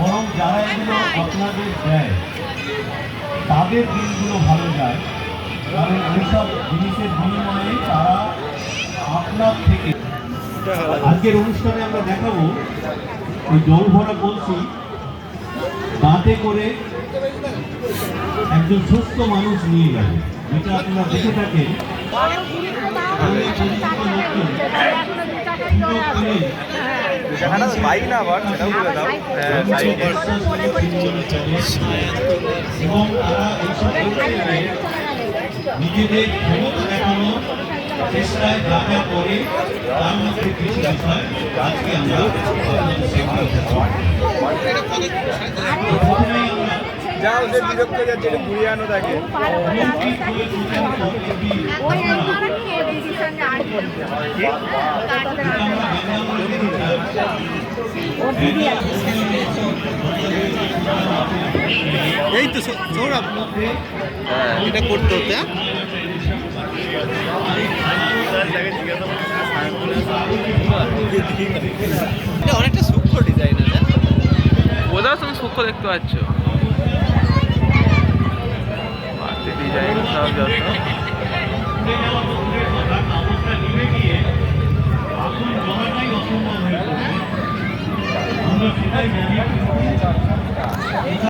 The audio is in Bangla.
বরং যারা এগুলো আপনাদের দেয় তাদের দিনগুলো ভালো যায়, কারণ ওইসব জিনিসের বিনিময়ে তারা আপনার থেকে। আজকের অনুষ্ঠানে আমরা দেখাবো ওই জল ভরা কলসি দাঁতে করে একজন সুস্থ মানুষ নিয়ে গেল, যেটা আপনারা দেখে থাকেন। বাইক না আবার সেটাও বলে দাও। এবং তারা এইসব নিজেদের ক্ষমতা দেখানোর চেষ্টায় যা যা করে তার মধ্যে কিছু বিষয় আজকে আমরা প্রথমেই আমরা যা ওদের বিরক্ত যাচ্ছে এটা ঘুরিয়ে আনো তাকে। এই তো সৌরভ, এটা করতে হতে এটা অনেকটা সূক্ষ্ম ডিজাইন আছে। বোঝাও তুমি সূক্ষ্ম দেখতে পাচ্ছ, ডিজাইন সব যত